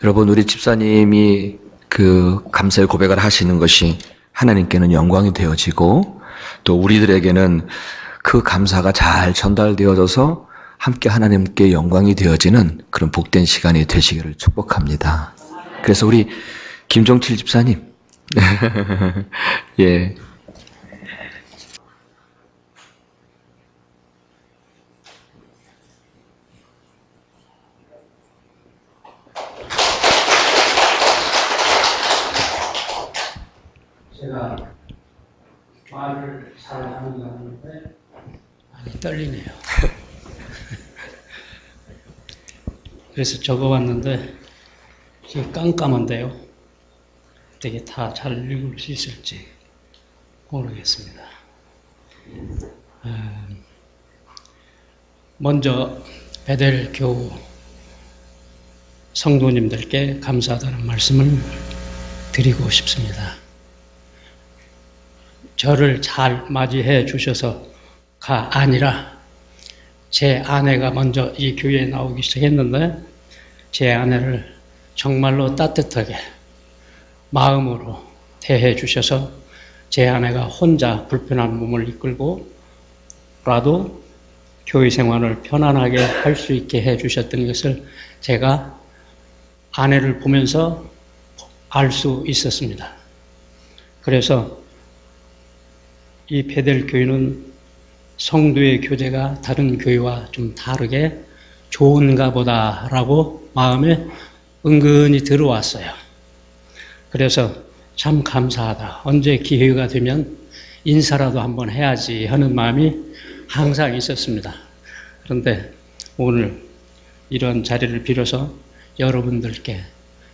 여러분, 우리 집사님이 그 감사의 고백을 하시는 것이 하나님께는 영광이 되어지고 또 우리들에게는 그 감사가 잘 전달되어져서 함께 하나님께 영광이 되어지는 그런 복된 시간이 되시기를 축복합니다. 그래서 우리 김종칠 집사님, 예. 제가 말을 잘 하는 거 같은데 많이 떨리네요. 그래서 적어봤는데 이게 깜깜한데요. 되게 다 잘 읽을 수 있을지 모르겠습니다. 먼저 베델 교우 성도님들께 감사하다는 말씀을 드리고 싶습니다. 저를 잘 맞이해 주셔서가 아니라 제 아내가 먼저 이 교회에 나오기 시작했는데 제 아내를 정말로 따뜻하게 마음으로 대해 주셔서 제 아내가 혼자 불편한 몸을 이끌고라도 교회 생활을 편안하게 할 수 있게 해 주셨던 것을 제가 아내를 보면서 알 수 있었습니다. 그래서 이 베델 교회는 성도의 교제가 다른 교회와 좀 다르게 좋은가 보다라고 마음에 은근히 들어왔어요. 그래서 참 감사하다. 언제 기회가 되면 인사라도 한번 해야지 하는 마음이 항상 있었습니다. 그런데 오늘 이런 자리를 빌어서 여러분들께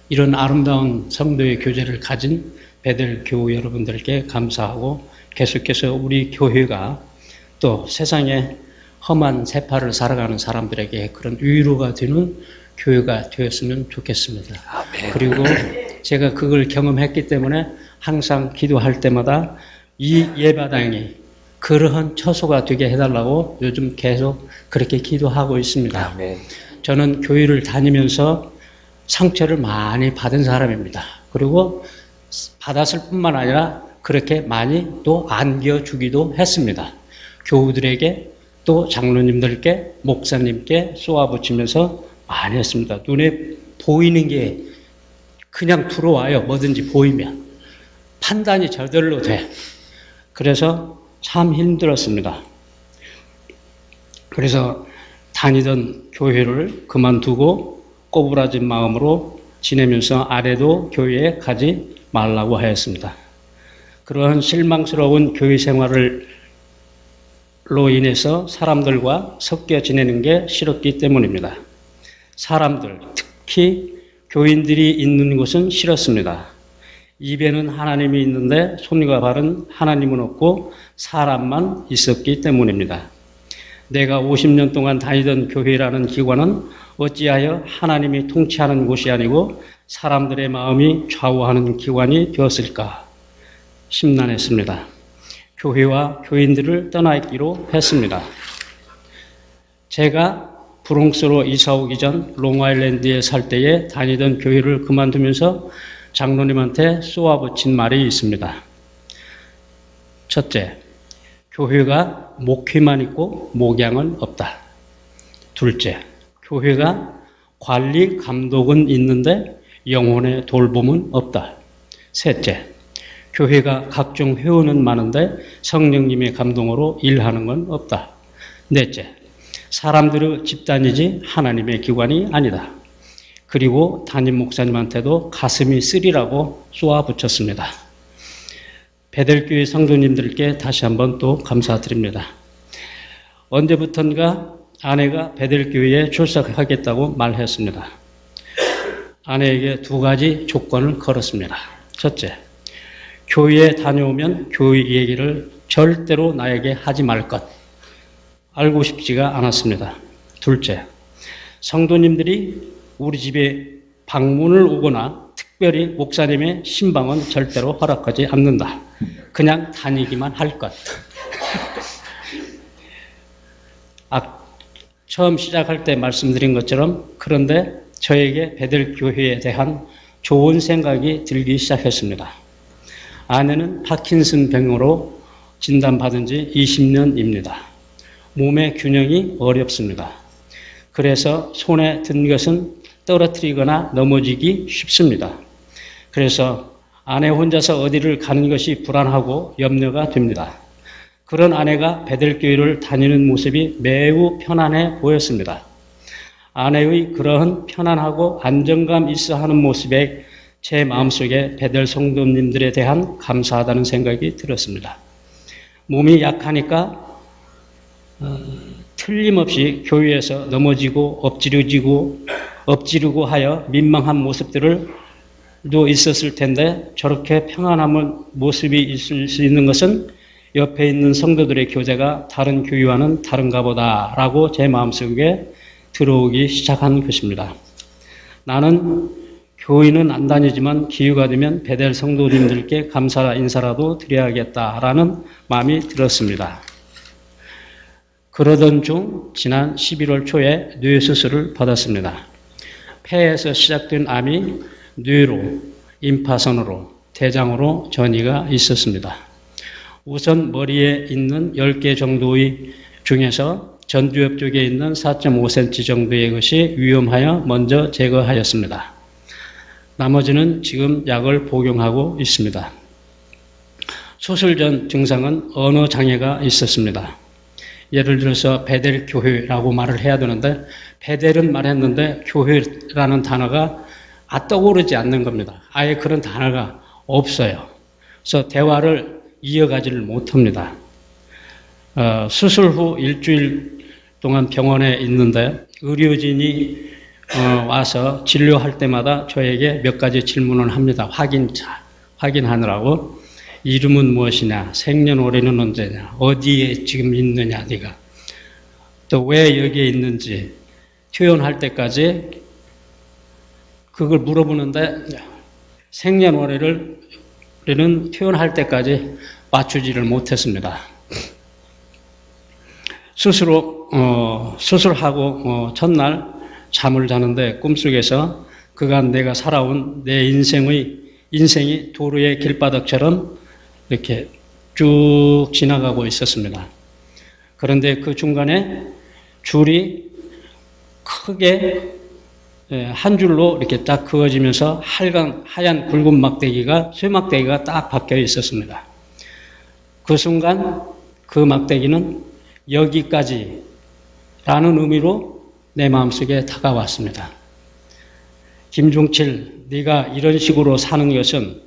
이런 아름다운 성도의 교제를 가진 베델 교우 여러분들께 감사하고 계속해서 우리 교회가 또 세상에 험한 세파를 살아가는 사람들에게 그런 위로가 되는 교회가 되었으면 좋겠습니다. 아멘. 그리고 제가 그걸 경험했기 때문에 항상 기도할 때마다 이 예배당이 그러한 처소가 되게 해달라고 요즘 계속 그렇게 기도하고 있습니다. 아멘. 저는 교회를 다니면서 상처를 많이 받은 사람입니다. 그리고 받았을 뿐만 아니라 그렇게 많이 또 안겨주기도 했습니다. 교우들에게 또 장로님들께 목사님께 쏘아붙이면서 많이 했습니다. 눈에 보이는 게 그냥 들어와요. 뭐든지 보이면. 판단이 저절로 돼. 그래서 참 힘들었습니다. 그래서 다니던 교회를 그만두고 꼬부라진 마음으로 지내면서 아내도 교회에 가지 말라고 하였습니다. 그러한 실망스러운 교회 생활로 인해서 사람들과 섞여 지내는 게 싫었기 때문입니다. 사람들, 특히 교인들이 있는 곳은 싫었습니다. 입에는 하나님이 있는데 손과 발은 하나님은 없고 사람만 있었기 때문입니다. 내가 50년 동안 다니던 교회라는 기관은 어찌하여 하나님이 통치하는 곳이 아니고 사람들의 마음이 좌우하는 기관이 되었을까 심란했습니다. 교회와 교인들을 떠나기로 했습니다. 제가 브롱스로 이사 오기 전 롱아일랜드에 살 때에 다니던 교회를 그만두면서 장로님한테 쏘아붙인 말이 있습니다. 첫째, 교회가 목회만 있고 목양은 없다. 둘째, 교회가 관리 감독은 있는데 영혼의 돌봄은 없다. 셋째, 교회가 각종 회원은 많은데 성령님의 감동으로 일하는 건 없다. 넷째, 사람들의 집단이지 하나님의 기관이 아니다. 그리고 담임 목사님한테도 가슴이 쓰리라고 쏘아붙였습니다. 베델교회 성도님들께 다시 한번 또 감사드립니다. 언제부턴가 아내가 베델교회에 출석하겠다고 말했습니다. 아내에게 두 가지 조건을 걸었습니다. 첫째, 교회에 다녀오면 교회 얘기를 절대로 나에게 하지 말 것. 알고 싶지가 않았습니다. 둘째, 성도님들이 우리 집에 방문을 오거나 특별히 목사님의 신방은 절대로 허락하지 않는다. 그냥 다니기만 할 것. 처음 시작할 때 말씀드린 것처럼 그런데 저에게 베델 교회에 대한 좋은 생각이 들기 시작했습니다. 아내는 파킨슨 병으로 진단받은 지 20년입니다. 몸의 균형이 어렵습니다. 그래서 손에 든 것은 떨어뜨리거나 넘어지기 쉽습니다. 그래서 아내 혼자서 어디를 가는 것이 불안하고 염려가 됩니다. 그런 아내가 베델교회를 다니는 모습이 매우 편안해 보였습니다. 아내의 그러한 편안하고 안정감 있어 하는 모습에 제 마음속에 베델 성도님들에 대한 감사하다는 생각이 들었습니다. 몸이 약하니까 틀림없이 교회에서 넘어지고 엎지르고 하여 민망한 모습들도 있었을 텐데 저렇게 평안한 모습이 있을 수 있는 것은 옆에 있는 성도들의 교제가 다른 교회와는 다른가 보다라고 제 마음속에 들어오기 시작한 것입니다. 나는 교회는 안 다니지만 기회가 되면 베델 성도님들께 감사 인사라도 드려야겠다라는 마음이 들었습니다. 그러던 중 지난 11월 초에 뇌수술을 받았습니다. 폐에서 시작된 암이 뇌로, 임파선으로, 대장으로 전이가 있었습니다. 우선 머리에 있는 10개 정도의 중에서 전두엽 쪽에 있는 4.5cm 정도의 것이 위험하여 먼저 제거하였습니다. 나머지는 지금 약을 복용하고 있습니다. 수술 전 증상은 언어 장애가 있었습니다. 예를 들어서 베델 교회라고 말을 해야 되는데 베델은 말했는데 교회라는 단어가 떠오르지 않는 겁니다. 아예 그런 단어가 없어요. 그래서 대화를 이어가지를 못합니다. 수술 후 일주일 동안 병원에 있는데 의료진이 와서 진료할 때마다 저에게 몇 가지 질문을 합니다. 확인하느라고. 이름은 무엇이냐, 생년월일은 언제냐, 어디에 지금 있느냐, 네가 또 왜 여기에 있는지 퇴원할 때까지 그걸 물어보는데 생년월일은 퇴원할 때까지 맞추지를 못했습니다. 수술하고 첫날 잠을 자는데 꿈속에서 그간 내가 살아온 내 인생이 도로의 길바닥처럼 이렇게 쭉 지나가고 있었습니다. 그런데 그 중간에 줄이 크게 한 줄로 이렇게 딱 그어지면서 하얀 굵은 막대기가, 쇠막대기가 딱 박혀 있었습니다. 그 순간 그 막대기는 여기까지라는 의미로 내 마음속에 다가왔습니다. 김종칠, 네가 이런 식으로 사는 것은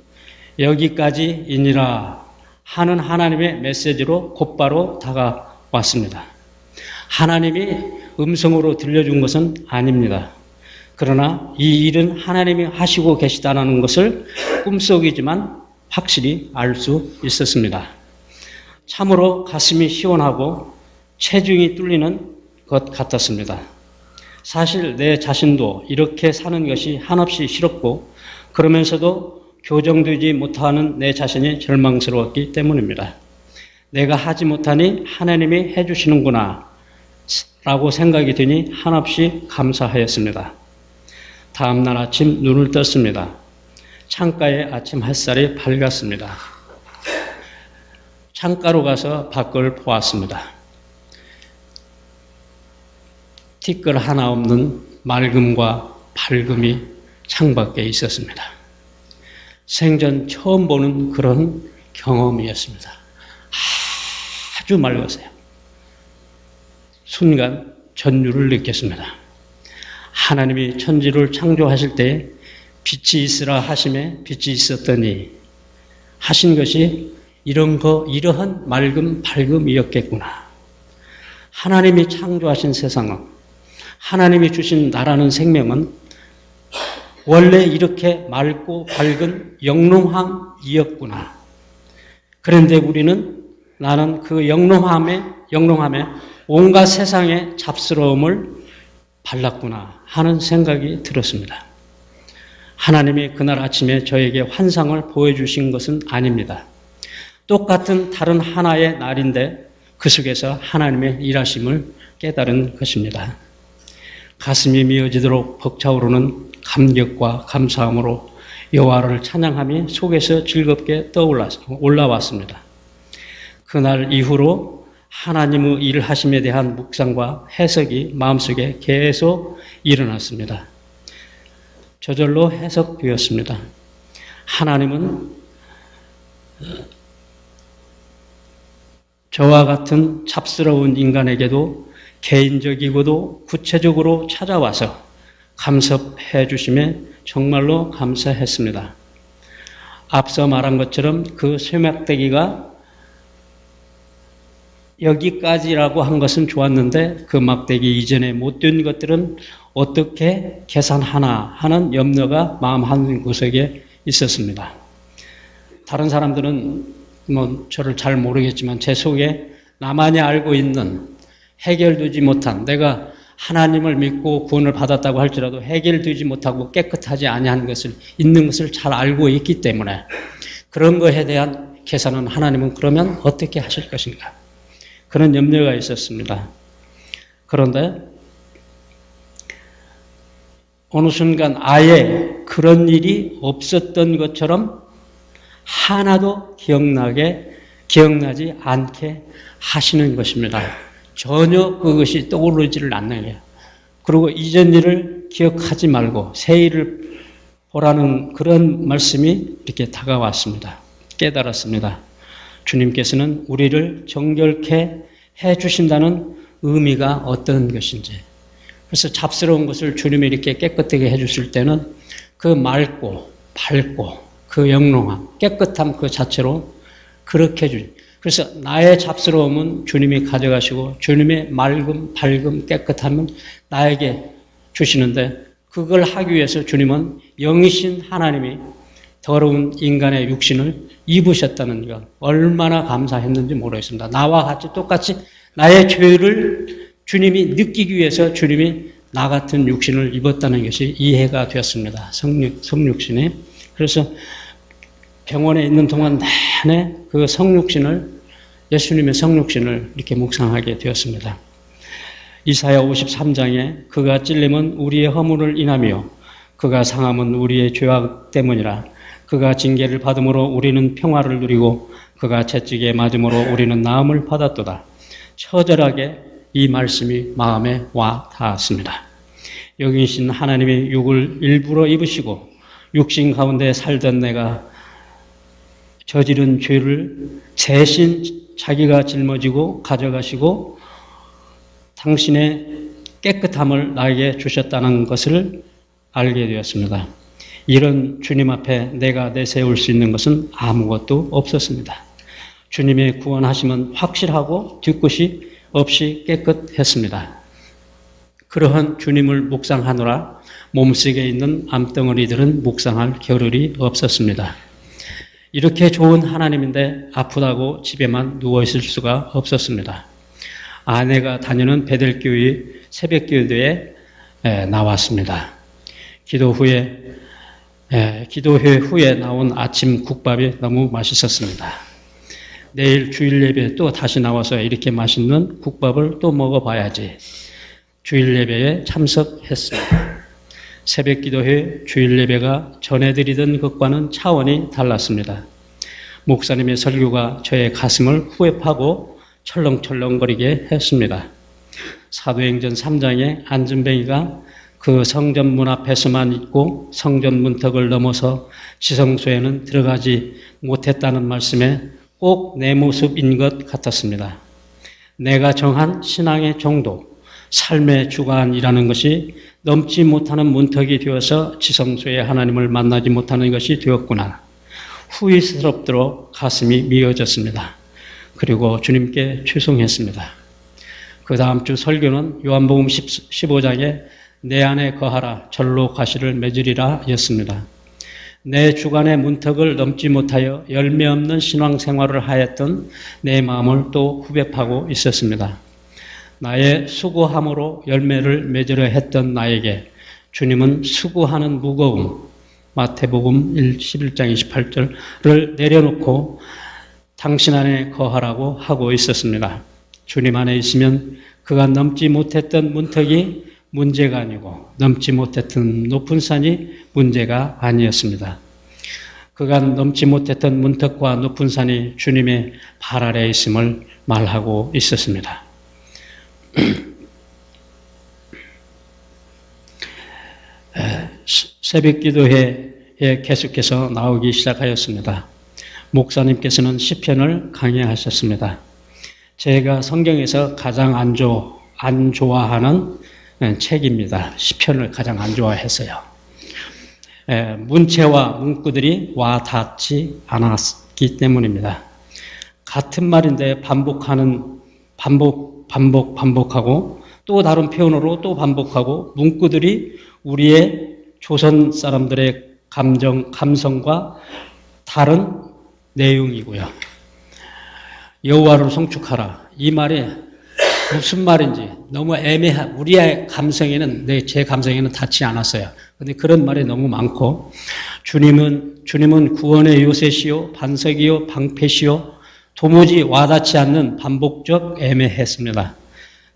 여기까지이니라 하는 하나님의 메시지로 곧바로 다가왔습니다. 하나님이 음성으로 들려준 것은 아닙니다. 그러나 이 일은 하나님이 하시고 계시다는 것을 꿈속이지만 확실히 알 수 있었습니다. 참으로 가슴이 시원하고 체중이 뚫리는 것 같았습니다. 사실 내 자신도 이렇게 사는 것이 한없이 싫었고 그러면서도 교정되지 못하는 내 자신이 절망스러웠기 때문입니다. 내가 하지 못하니 하나님이 해주시는구나 라고 생각이 드니 한없이 감사하였습니다. 다음 날 아침 눈을 떴습니다. 창가에 아침 햇살이 밝았습니다. 창가로 가서 밖을 보았습니다. 티끌 하나 없는 맑음과 밝음이 창밖에 있었습니다. 생전 처음 보는 그런 경험이었습니다. 아주 맑았어요. 순간 전율을 느꼈습니다. 하나님이 천지를 창조하실 때 빛이 있으라 하심에 빛이 있었더니 하신 것이 이러한 맑음, 밝음이었겠구나. 하나님이 창조하신 세상은, 하나님이 주신 나라는 생명은 원래 이렇게 맑고 밝은 영롱함이었구나. 그런데 나는 그 영롱함에 온갖 세상의 잡스러움을 발랐구나 하는 생각이 들었습니다. 하나님이 그날 아침에 저에게 환상을 보여주신 것은 아닙니다. 똑같은 다른 하나의 날인데 그 속에서 하나님의 일하심을 깨달은 것입니다. 가슴이 미어지도록 벅차오르는 감격과 감사함으로 여호와를 찬양함이 속에서 즐겁게 올라왔습니다. 그날 이후로 하나님의 일하심에 대한 묵상과 해석이 마음속에 계속 일어났습니다. 저절로 해석되었습니다. 하나님은 저와 같은 잡스러운 인간에게도 개인적이고도 구체적으로 찾아와서 감섭해 주심에 정말로 감사했습니다. 앞서 말한 것처럼 그 쇠막대기가 여기까지라고 한 것은 좋았는데 그 막대기 이전에 못된 것들은 어떻게 계산하나 하는 염려가 마음 한구석에 있었습니다. 다른 사람들은 저를 잘 모르겠지만 제 속에 나만이 알고 있는 해결되지 못한, 내가 하나님을 믿고 구원을 받았다고 할지라도 해결되지 못하고 깨끗하지 아니한 것을, 있는 것을 잘 알고 있기 때문에 그런 것에 대한 계산은 하나님은 그러면 어떻게 하실 것인가, 그런 염려가 있었습니다. 그런데 어느 순간 아예 그런 일이 없었던 것처럼 하나도 기억나지 않게 하시는 것입니다. 전혀 그것이 떠오르지를 않는 거예요. 그리고 이전 일을 기억하지 말고 새 일을 보라는 그런 말씀이 이렇게 다가왔습니다. 깨달았습니다. 주님께서는 우리를 정결케 해주신다는 의미가 어떤 것인지. 그래서 잡스러운 것을 주님이 이렇게 깨끗하게 해주실 때는 그 맑고 밝고 그 영롱함, 깨끗함 그 자체로 그렇게 해주죠. 그래서 나의 잡스러움은 주님이 가져가시고 주님의 맑음, 밝음, 깨끗함은 나에게 주시는데, 그걸 하기 위해서 주님은 영이신 하나님이 더러운 인간의 육신을 입으셨다는 것, 얼마나 감사했는지 모르겠습니다. 나와 같이 똑같이 나의 죄를 주님이 느끼기 위해서 주님이 나 같은 육신을 입었다는 것이 이해가 되었습니다. 성육신이. 그래서 병원에 있는 동안 내내 그 성육신을, 예수님의 성육신을 이렇게 묵상하게 되었습니다. 이사야 53장에 그가 찔림은 우리의 허물을 인하며 그가 상함은 우리의 죄악 때문이라. 그가 징계를 받음으로 우리는 평화를 누리고 그가 채찍에 맞음으로 우리는 나음을 받았도다. 처절하게 이 말씀이 마음에 와 닿았습니다. 여기신 하나님의 육을 일부러 입으시고 육신 가운데 살던 내가 저지른 죄를 대신 자기가 짊어지고 가져가시고 당신의 깨끗함을 나에게 주셨다는 것을 알게 되었습니다. 이런 주님 앞에 내가 내세울 수 있는 것은 아무것도 없었습니다. 주님의 구원하심은 확실하고 뒤끝이 없이 깨끗했습니다. 그러한 주님을 묵상하노라 몸속에 있는 암덩어리들은 묵상할 겨를이 없었습니다. 이렇게 좋은 하나님인데 아프다고 집에만 누워있을 수가 없었습니다. 아내가 다니는 베델교회 새벽기도에 나왔습니다. 기도회 후에 나온 아침 국밥이 너무 맛있었습니다. 내일 주일 예배에 또 다시 나와서 이렇게 맛있는 국밥을 또 먹어봐야지. 주일 예배에 참석했습니다. 새벽 기도회 주일 예배가 전해드리던 것과는 차원이 달랐습니다. 목사님의 설교가 저의 가슴을 후회하고 철렁철렁거리게 했습니다. 사도행전 3장에 안전뱅이가 그 성전 문 앞에서만 있고 성전 문턱을 넘어서 지성소에는 들어가지 못했다는 말씀에 꼭 내 모습인 것 같았습니다. 내가 정한 신앙의 정도, 삶의 주관이라는 것이 넘지 못하는 문턱이 되어서 지성소에 하나님을 만나지 못하는 것이 되었구나. 후회스럽도록 가슴이 미어졌습니다. 그리고 주님께 죄송했습니다. 그 다음 주 설교는 요한복음 15장에 내 안에 거하라 절로 가시를 맺으리라 였습니다. 내 주관의 문턱을 넘지 못하여 열매 없는 신앙생활을 하였던 내 마음을 또 후회하고 있었습니다. 나의 수고함으로 열매를 맺으려 했던 나에게 주님은 수고하는 무거움, 마태복음 11장 28절을 내려놓고 당신 안에 거하라고 하고 있었습니다. 주님 안에 있으면 그가 넘지 못했던 문턱이 문제가 아니고 넘지 못했던 높은 산이 문제가 아니었습니다. 그간 넘지 못했던 문턱과 높은 산이 주님의 발 아래에 있음을 말하고 있었습니다. 새벽 기도회에 계속해서 나오기 시작하였습니다. 목사님께서는 시편을 강의하셨습니다. 제가 성경에서 가장 안 좋아하는 책입니다. 시편을 가장 안 좋아해서요. 문체와 문구들이 와 닿지 않았기 때문입니다. 같은 말인데 반복하고 또 다른 표현으로 또 반복하고 문구들이 우리의 조선 사람들의 감성과 다른 내용이고요. 여호와를 송축하라. 이 말이 무슨 말인지 너무 우리의 감성에는, 제 감성에는 닿지 않았어요. 근데 그런 말이 너무 많고, 주님은 구원의 요새시요, 반석이요, 방패시요, 도무지 와닿지 않는 반복적 애매했습니다.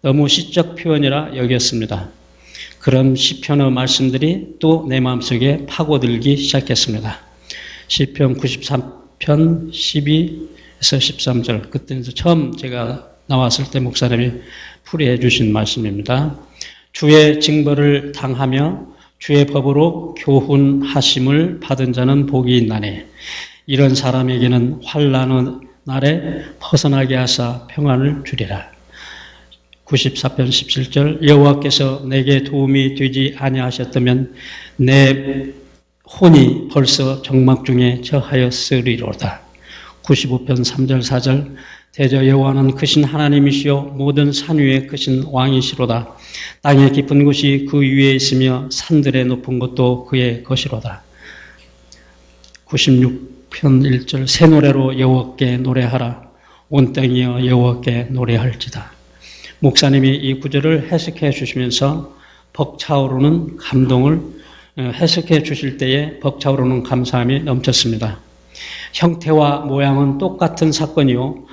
너무 시적 표현이라 여겼습니다. 그런 시편의 말씀들이 또 내 마음속에 파고들기 시작했습니다. 시편 93편 12에서 13절, 그때 처음 제가 나왔을 때 목사님이 풀이해 주신 말씀입니다. 주의 징벌을 당하며 주의 법으로 교훈하심을 받은 자는 복이 있나니 이런 사람에게는 환난의 날에 벗어나게 하사 평안을 주리라. 94편 17절, 여호와께서 내게 도움이 되지 아니하셨다면 내 혼이 벌써 정막 중에 처하였으리로다. 95편 3절 4절, 대저 여호와는 크신 하나님이시요 모든 산 위에 크신 왕이시로다. 땅의 깊은 곳이 그 위에 있으며 산들의 높은 곳도 그의 것이로다. 96편 1절, 새 노래로 여호와께 노래하라. 온 땅이여 여호와께 노래할지다. 목사님이 이 구절을 해석해 주시면서 벅차오르는 감동을 해석해 주실 때에 벅차오르는 감사함이 넘쳤습니다. 형태와 모양은 똑같은 사건이요,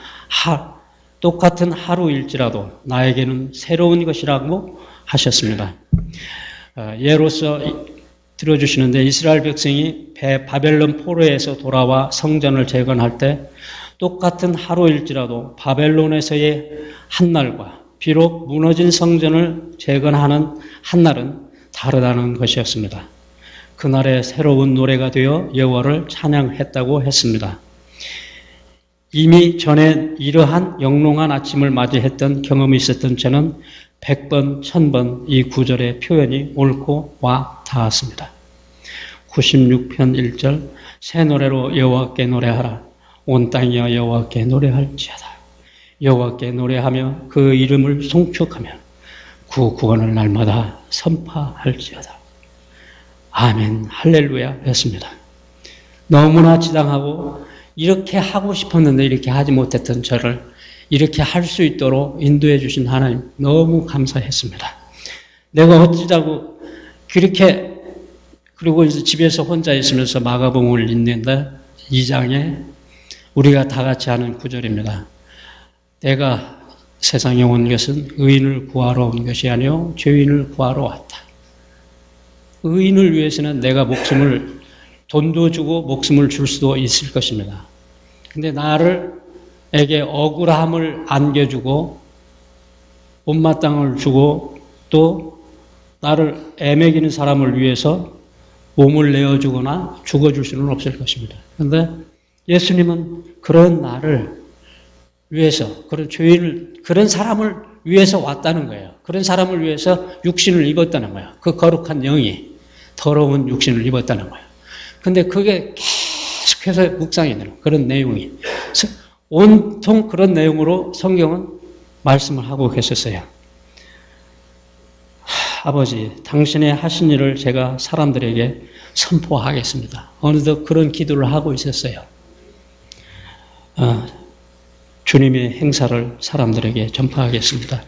똑같은 하루일지라도 나에게는 새로운 것이라고 하셨습니다. 예로서 들어주시는데, 이스라엘 백성이 바벨론 포로에서 돌아와 성전을 재건할 때 똑같은 하루일지라도 바벨론에서의 한날과 비록 무너진 성전을 재건하는 한날은 다르다는 것이었습니다. 그날의 새로운 노래가 되어 여호와를 찬양했다고 했습니다. 이미 전에 이러한 영롱한 아침을 맞이했던 경험이 있었던 저는 100번, 1000번 이 구절의 표현이 옳고 와 닿았습니다. 96편 1절, 새 노래로 여호와께 노래하라. 온 땅이여 여호와께 노래할지어다. 여호와께 노래하며 그 이름을 송축하며 그 구원을 날마다 선포할지어다. 아멘, 할렐루야 했습니다. 너무나 지당하고 이렇게 하고 싶었는데 이렇게 하지 못했던 저를 이렇게 할 수 있도록 인도해 주신 하나님 너무 감사했습니다. 내가 어찌자고 그렇게, 그리고 이제 집에서 혼자 있으면서 마가복음을 읽는데 2장에 우리가 다 같이 하는 구절입니다. 내가 세상에 온 것은 의인을 구하러 온 것이 아니요 죄인을 구하러 왔다. 의인을 위해서는 내가 돈도 주고 목숨을 줄 수도 있을 것입니다. 근데 에게 억울함을 안겨주고 못마땅을 주고 또 나를 애매기는 사람을 위해서 몸을 내어주거나 죽어줄 수는 없을 것입니다. 그런데 예수님은 그런 나를 위해서, 그런 사람을 위해서 왔다는 거예요. 그런 사람을 위해서 육신을 입었다는 거예요. 그 거룩한 영이 더러운 육신을 입었다는 거예요. 근데 그게 계속해서 묵상이 되는 그런 내용이, 온통 그런 내용으로 성경은 말씀을 하고 계셨어요. 아버지, 당신의 하신 일을 제가 사람들에게 선포하겠습니다. 어느덧 그런 기도를 하고 있었어요. 주님의 행사를 사람들에게 전파하겠습니다.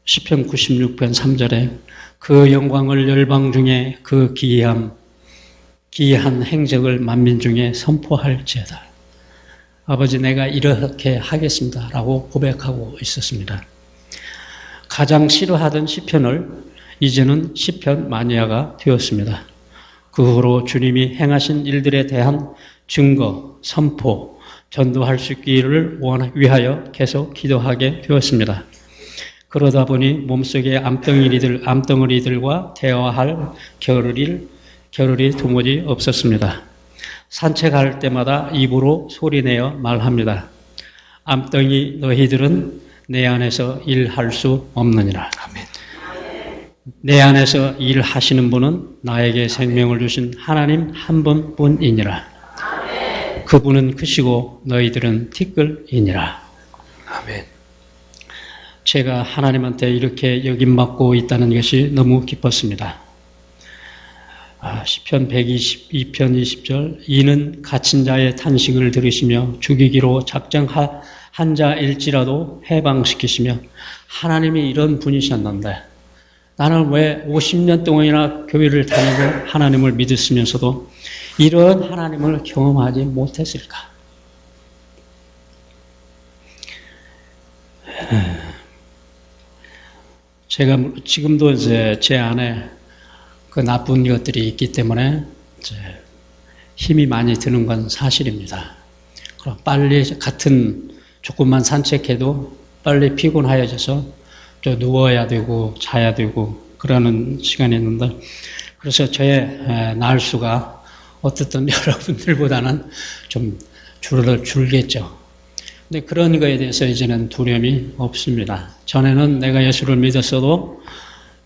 시편 96편 3절에 그 영광을 열방 중에 그 기이한 행적을 만민 중에 선포할지어다. 아버지, 내가 이렇게 하겠습니다 라고 고백하고 있었습니다. 가장 싫어하던 시편을 이제는 시편 마니아가 되었습니다. 그 후로 주님이 행하신 일들에 대한 증거, 선포, 전도할 수 있기를 위하여 계속 기도하게 되었습니다. 그러다 보니 몸속의 암덩어리들과 대화할 겨를이 도무지 없었습니다. 산책할 때마다 입으로 소리내어 말합니다. 암덩이 너희들은 내 안에서 일할 수 없느니라. 아멘. 내 안에서 일하시는 분은 나에게 생명을 주신 하나님 한 분뿐이니라. 그분은 크시고 너희들은 티끌이니라. 아멘. 제가 하나님한테 이렇게 여김받고 있다는 것이 너무 기뻤습니다. 시편 122편 20절 이는 갇힌 자의 탄식을 들으시며 죽이기로 작정한 자일지라도 해방시키시며 하나님이 이런 분이셨는데 나는 왜 50년 동안이나 교회를 다니고 하나님을 믿었으면서도 이런 하나님을 경험하지 못했을까? 제가 지금도 이제 제 안에 그 나쁜 것들이 있기 때문에 이제 힘이 많이 드는 건 사실입니다. 그럼 빨리 같은 조금만 산책해도 빨리 피곤하여져서 또 누워야 되고 자야 되고 그러는 시간이 있는데 그래서 저의 날수가 어떻든 여러분들보다는 좀 줄겠죠. 근데 그런 거에 대해서 이제는 두려움이 없습니다. 전에는 내가 예수를 믿었어도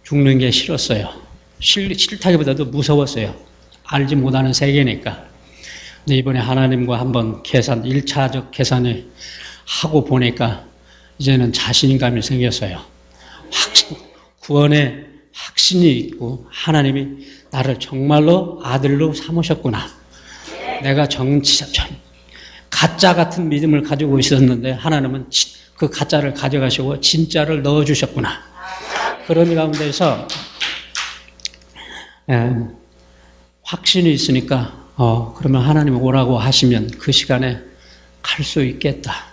죽는 게 싫었어요. 싫다기보다도 무서웠어요. 알지 못하는 세계니까. 근데 이번에 하나님과 한번 1차적 계산을 하고 보니까 이제는 자신감이 생겼어요. 구원의 확신이 있고 하나님이 나를 정말로 아들로 삼으셨구나. 내가 가짜 같은 믿음을 가지고 있었는데 하나님은 그 가짜를 가져가시고 진짜를 넣어주셨구나. 그런 가운데서 확신이 있으니까 그러면 하나님이 오라고 하시면 그 시간에 갈 수 있겠다.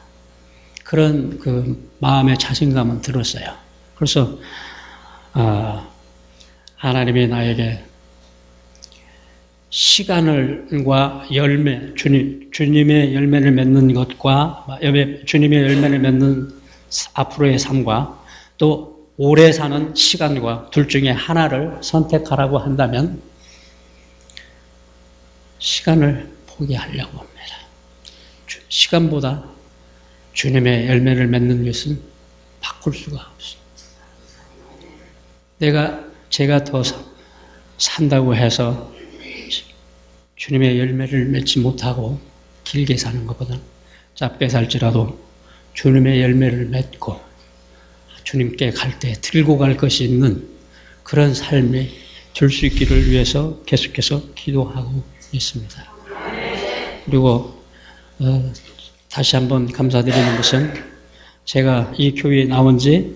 그런 그 마음의 자신감은 들었어요. 그래서 하나님이 나에게 시간과 열매, 주님의 열매를 맺는 것과 주님의 열매를 맺는 앞으로의 삶과 또 오래 사는 시간과 둘 중에 하나를 선택하라고 한다면 시간을 포기하려고 합니다. 시간보다 주님의 열매를 맺는 것은 바꿀 수가 없습니다. 제가 더 산다고 해서 주님의 열매를 맺지 못하고 길게 사는 것보다는 짧게 살지라도 주님의 열매를 맺고 주님께 갈 때 들고 갈 것이 있는 그런 삶이 될 수 있기를 위해서 계속해서 기도하고 있습니다. 그리고 다시 한번 감사드리는 것은 제가 이 교회에 나온 지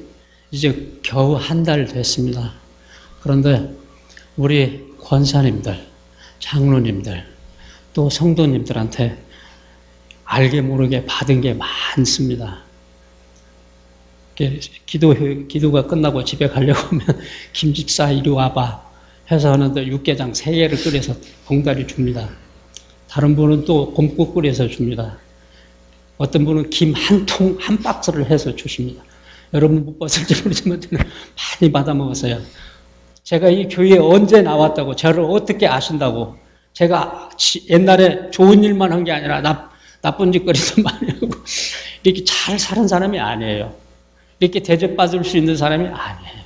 이제 겨우 한 달 됐습니다. 그런데 우리 권사님들, 장로님들, 또 성도님들한테 알게 모르게 받은 게 많습니다. 기도가 끝나고 집에 가려고 하면 김집사 이리 와봐 해서 하는데 육개장 3개를 끓여서 봉다리 줍니다. 다른 분은 또 곰국 끓여서 줍니다. 어떤 분은 김 한 박스를 해서 주십니다. 여러분 못 봤을지 모르지만 저는 많이 받아 먹었어요. 제가 이 교회에 언제 나왔다고, 저를 어떻게 아신다고, 제가 옛날에 좋은 일만 한 게 아니라 나쁜 짓거리도 많이 하고 이렇게 잘 사는 사람이 아니에요. 이렇게 대접받을 수 있는 사람이 아니에요.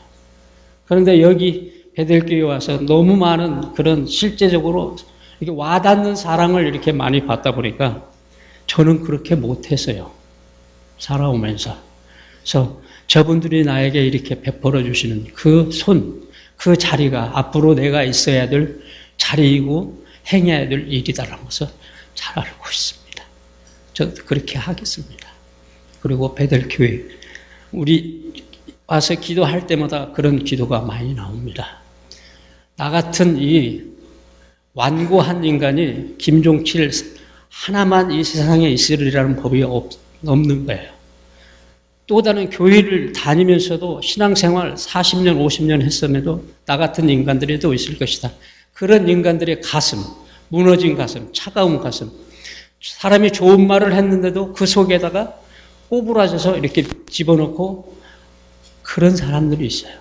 그런데 여기 베델교회에 와서 너무 많은 그런 실제적으로 이렇게 와닿는 사랑을 이렇게 많이 받다 보니까 저는 그렇게 못했어요. 살아오면서. 그래서 저분들이 나에게 이렇게 베풀어 주시는 그 그 자리가 앞으로 내가 있어야 될 자리이고 행해야 될 일이다라는 것을 잘 알고 있습니다. 저도 그렇게 하겠습니다. 그리고 베델교회 우리 와서 기도할 때마다 그런 기도가 많이 나옵니다. 나 같은 이 완고한 인간이 김종칠 하나만 이 세상에 있으리라는 법이 없는 거예요. 또 다른 교회를 다니면서도 신앙생활 40년, 50년 했음에도 나 같은 인간들이 또 있을 것이다. 그런 인간들의 가슴, 무너진 가슴, 차가운 가슴, 사람이 좋은 말을 했는데도 그 속에다가 꼬부라져서 이렇게 집어넣고 그런 사람들이 있어요.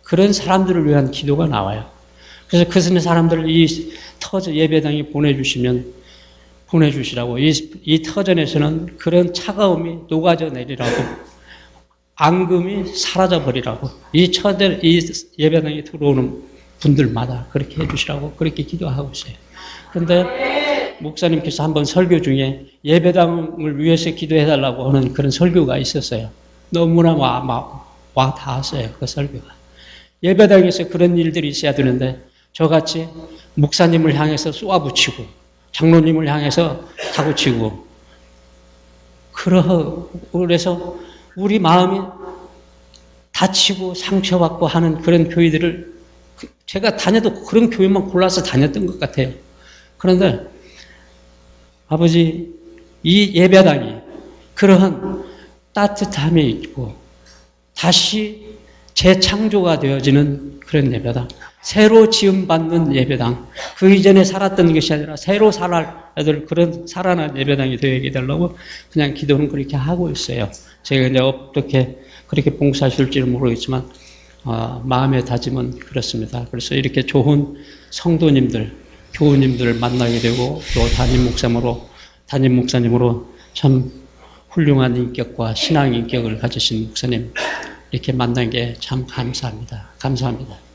그런 사람들을 위한 기도가 나와요. 그래서 그 사람들을 이 터전 예배당에 보내주시라고 이 터전에서는 그런 차가움이 녹아져 내리라고 앙금이 사라져 버리라고 이 예배당에 들어오는 분들마다 그렇게 해주시라고 그렇게 기도하고 있어요. 그런데 목사님께서 한번 설교 중에 예배당을 위해서 기도해달라고 하는 그런 설교가 있었어요. 너무나 와 닿았어요. 그 설교가. 예배당에서 그런 일들이 있어야 되는데 저같이 목사님을 향해서 쏘아붙이고 장로님을 향해서 다구치고 그래서 우리 마음이 다치고 상처받고 하는 그런 교회들을 제가 다녀도 그런 교회만 골라서 다녔던 것 같아요. 그런데 아버지 이 예배당이 그러한 따뜻함이 있고 다시 재창조가 되어지는 그런 예배당, 새로 지음받는 예배당, 그 이전에 살았던 것이 아니라 새로 살아야 될 그런 살아난 예배당이 되게 되려고 그냥 기도는 그렇게 하고 있어요. 제가 이제 어떻게 그렇게 봉사하실지는 모르겠지만 마음의 다짐은 그렇습니다. 그래서 이렇게 좋은 성도님들, 교우님들을 만나게 되고 또 담임 목사님으로 참 훌륭한 인격과 신앙 인격을 가지신 목사님 이렇게 만난 게 참 감사합니다. 감사합니다.